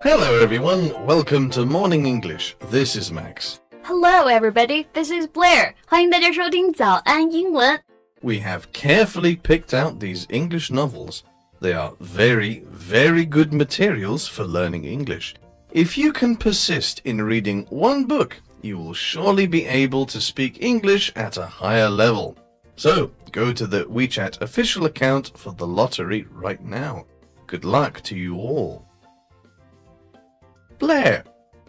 Hello everyone, welcome to Morning English. This is Max. Hello everybody, this is Blair. 欢迎大家收听早安英文。We have carefully picked out these English novels. They are very, very good materials for learning English. If you can persist in reading one book, you will surely be able to speak English at a higher level. So, go to the WeChat official account for the lottery right now. Good luck to you all. Blair,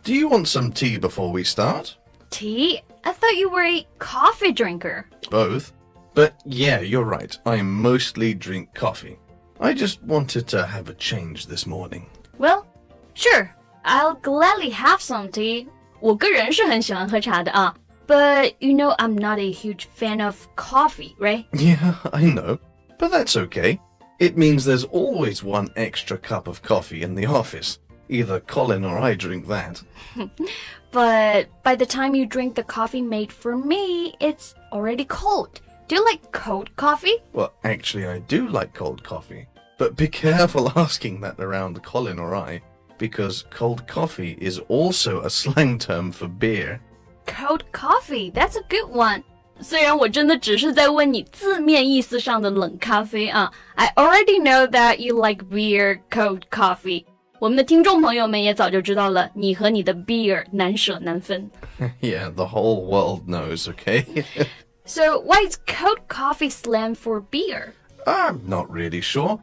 do you want some tea before we start? Tea? I thought you were a coffee drinker. Both. But yeah, you're right. I mostly drink coffee. I just wanted to have a change this morning. Well, sure. I'll gladly have some tea. 我个人是很喜欢喝茶的啊。But you know I'm not a huge fan of coffee, right? Yeah, I know. But that's okay. It means there's always one extra cup of coffee in the office. Either Colin or I drink that. But by the time you drink the coffee made for me, it's already cold. Do you like cold coffee? Well, actually, I do like cold coffee. But be careful asking that around Colin or I, because cold coffee is also a slang term for beer. Cold coffee, that's a good one. 虽然我真的只是在问你字面意思上的冷咖啡啊 I already know that you like beer, cold coffee. 我们的听众朋友们也早就知道了，你和你的 beer 难舍难分。Yeah, the whole world knows, okay? So why is cold coffee slang for beer? I'm not really sure.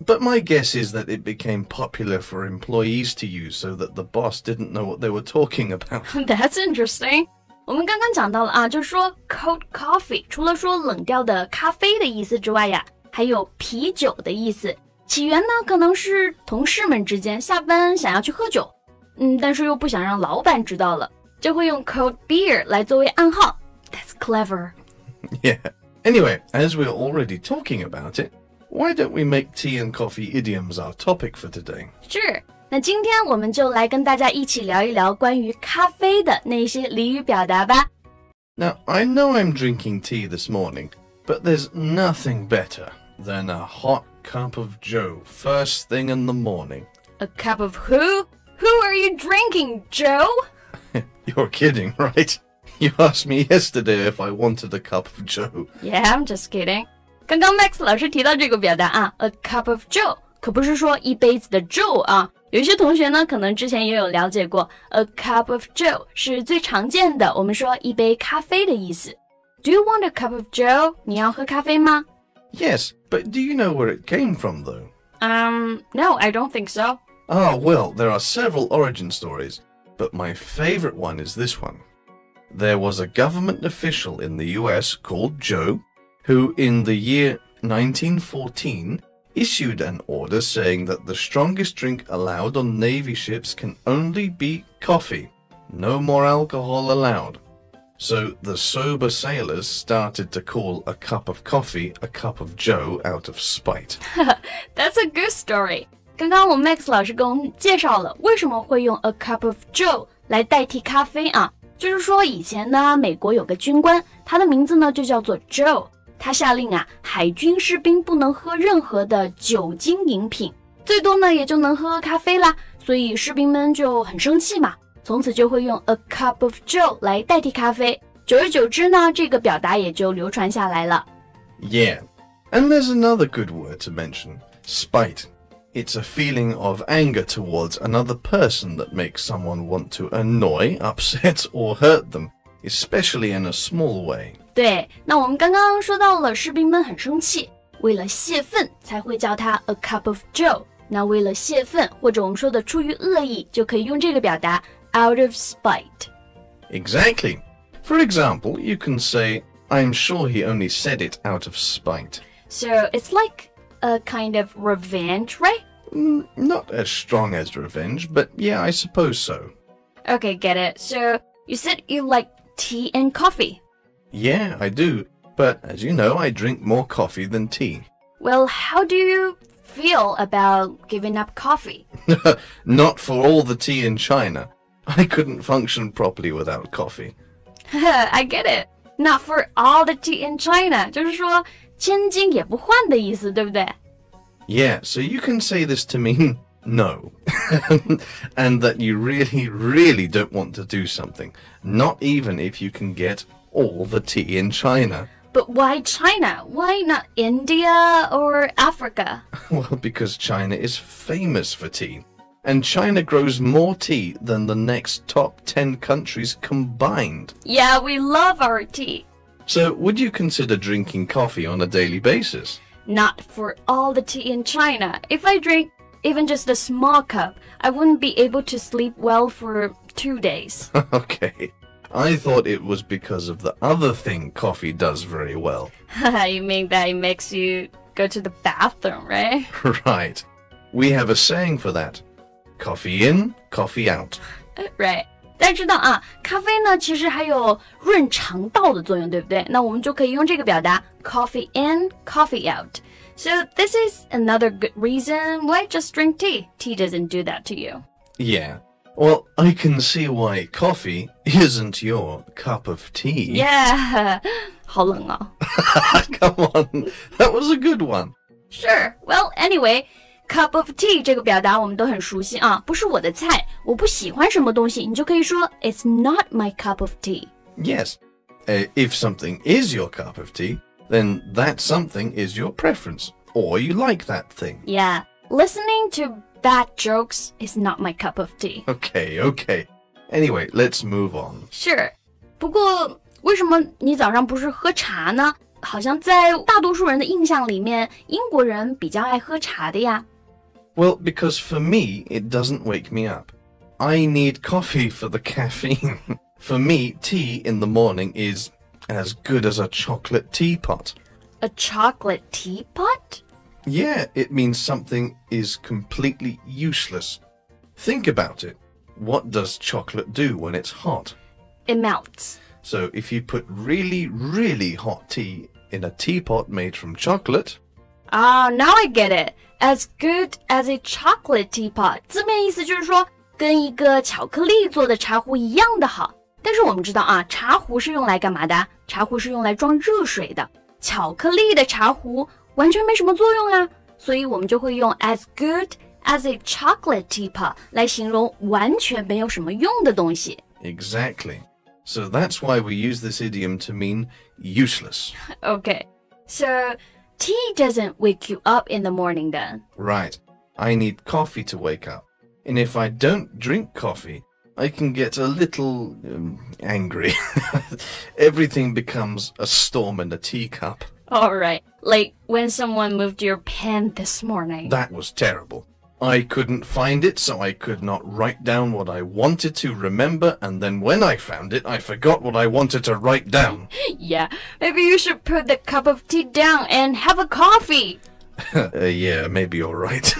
But my guess is that it became popular for employees to use so that the boss didn't know what they were talking about. That's interesting. 我们刚刚讲到了啊，就是说 cold coffee 除了说冷掉的咖啡的意思之外呀，还有啤酒的意思。起源呢，可能是同事们之间下班想要去喝酒，但是又不想让老板知道了，就会用 cold beer 来作为暗号。That's clever. Yeah. Anyway, as we're already talking about it, why don't we make tea and coffee idioms our topic for today? 是，那今天我们就来跟大家一起聊一聊关于咖啡的那些俚语表达吧。Now, I know I'm drinking tea this morning, but there's nothing better than a hot cup of Joe first thing in the morning. A cup of who? Who are you drinking, Joe? You're kidding, right? You asked me yesterday if I wanted a cup of Joe. Yeah, I'm just kidding. 刚刚 Max 老师提到这个表达啊 ，a cup of Joe， 可不是说一杯子的 Joe 啊。有一些同学呢，可能之前也有了解过 ，a cup of Joe 是最常见的，我们说一杯咖啡的意思。Do you want a cup of Joe？ 你要喝咖啡吗？ Yes, but do you know where it came from, though? No, I don't think so. Ah, well, there are several origin stories, but my favorite one is this one. There was a government official in the US called Joe, who in the year 1914 issued an order saying that the strongest drink allowed on Navy ships can only be coffee. No more alcohol allowed. So the sober sailors started to call a cup of coffee a cup of Joe out of spite. That's a good story. 刚刚我 Max 老师跟我们介绍了为什么会用 a cup of Joe 来代替咖啡啊，就是说以前呢，美国有个军官，他的名字呢就叫做 Joe， 他下令啊，海军士兵不能喝任何的酒精饮品，最多呢也就能喝咖啡啦，所以士兵们就很生气嘛。从此就会用 a cup of Joe 来代替咖啡，久而久之呢，这个表达也就流传下来了。Yeah, and there's another good word to mention, spite. It's a feeling of anger towards another person that makes someone want to annoy, upset, or hurt them, especially in a small way. 对，那我们刚刚说到了士兵们很生气，为了泄愤才会叫它 a cup of Joe。那为了泄愤，或者我们说的出于恶意，就可以用这个表达 out of spite. Exactly. For example, you can say, I'm sure he only said it out of spite. So it's like a kind of revenge, right? Not as strong as revenge, but yeah, I suppose so. Okay, get it. So you said you like tea and coffee. Yeah, I do. But as you know, I drink more coffee than tea. Well, how do you feel about giving up coffee? Not for all the tea in China. I couldn't function properly without coffee. I get it. Not for all the tea in China. 就是说千金也不换的意思，对不对？ Yeah, so you can say this to mean no. And that you really, really don't want to do something, not even if you can get all the tea in China. But why China? Why not India or Africa? Well, because China is famous for tea. And China grows more tea than the next top 10 countries combined. Yeah, we love our tea. So, would you consider drinking coffee on a daily basis? Not for all the tea in China. If I drink even just a small cup, I wouldn't be able to sleep well for 2 days. Okay. I thought it was because of the other thing coffee does very well. You mean that it makes you go to the bathroom, right? Right. We have a saying for that. Coffee in, coffee out. Right. 大家知道啊，咖啡呢其实还有润肠道的作用，对不对？那我们就可以用这个表达 coffee in, coffee out. So this is another good reason why just drink tea. Tea doesn't do that to you. Yeah. Well, I can see why coffee isn't your cup of tea. Yeah. 好冷啊。Come on. That was a good one. Sure. Well, anyway, cup of tea 这个表达我们都很熟悉啊，不是我的菜，我不喜欢什么东西，你就可以说 It's not my cup of tea. Yes. If something is your cup of tea, then that something is your preference, or you like that thing. Yeah. Listening to bad jokes is not my cup of tea. Okay. Anyway, let's move on. Sure. 不过为什么你早上不是喝茶呢？好像在大多数人的印象里面，英国人比较爱喝茶的呀。Well, because for me, it doesn't wake me up. I need coffee for the caffeine. For me, tea in the morning is as good as a chocolate teapot. A chocolate teapot? Yeah, it means something is completely useless. Think about it. What does chocolate do when it's hot? It melts. So if you put really, really hot tea in a teapot made from chocolate... Ah, now I get it. As good as a chocolate teapot. 字面意思就是说，跟一个巧克力做的茶壶一样的好。但是我们知道啊，茶壶是用来干嘛的？茶壶是用来装热水的。巧克力的茶壶完全没什么作用啊，所以我们就会用 as good as a chocolate teapot 来形容完全没有什么用的东西。Exactly. So that's why we use this idiom to mean useless. Okay. So tea doesn't wake you up in the morning then? Right. I need coffee to wake up. And if I don't drink coffee, I can get a little angry. Everything becomes a storm in a teacup. All right. Like when someone moved your pen this morning. That was terrible. I couldn't find it, so I could not write down what I wanted to remember, and then when I found it, I forgot what I wanted to write down. Yeah, maybe you should put the cup of tea down and have a coffee. Yeah, maybe you're right.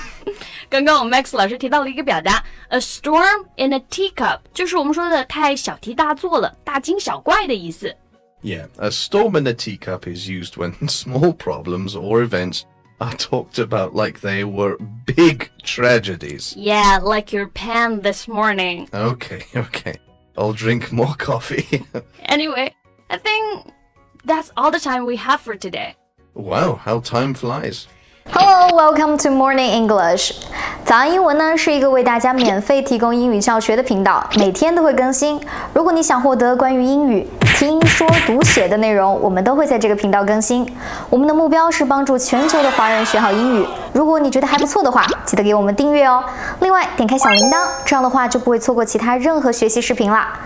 刚刚我们 Max 老师提到了一个表达 a storm in a teacup 就是我们说的太小题大做了，大惊小怪的意思。Yeah, a storm in a teacup is used when small problems or events are talked about like they were big tragedies. Yeah, like your pen this morning. Okay. I'll drink more coffee. Anyway, I think that's all the time we have for today. Wow, how time flies. Hello, welcome to Morning English. 早安英文呢是一个为大家免费提供英语教学的频道，每天都会更新。如果你想获得关于英语听说读写的内容，我们都会在这个频道更新。我们的目标是帮助全球的华人学好英语。如果你觉得还不错的话，记得给我们订阅哦。另外，点开小铃铛，这样的话就不会错过其他任何学习视频啦。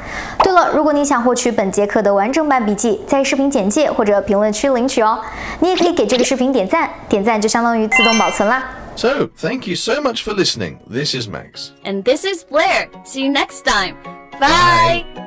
对了，如果你想获取本节课的完整版笔记，在视频简介或者评论区领取哦。你也可以给这个视频点赞，点赞就相当于自动保存啦。So, thank you so much for listening. This is Max. And this is Blair. See you next time. Bye.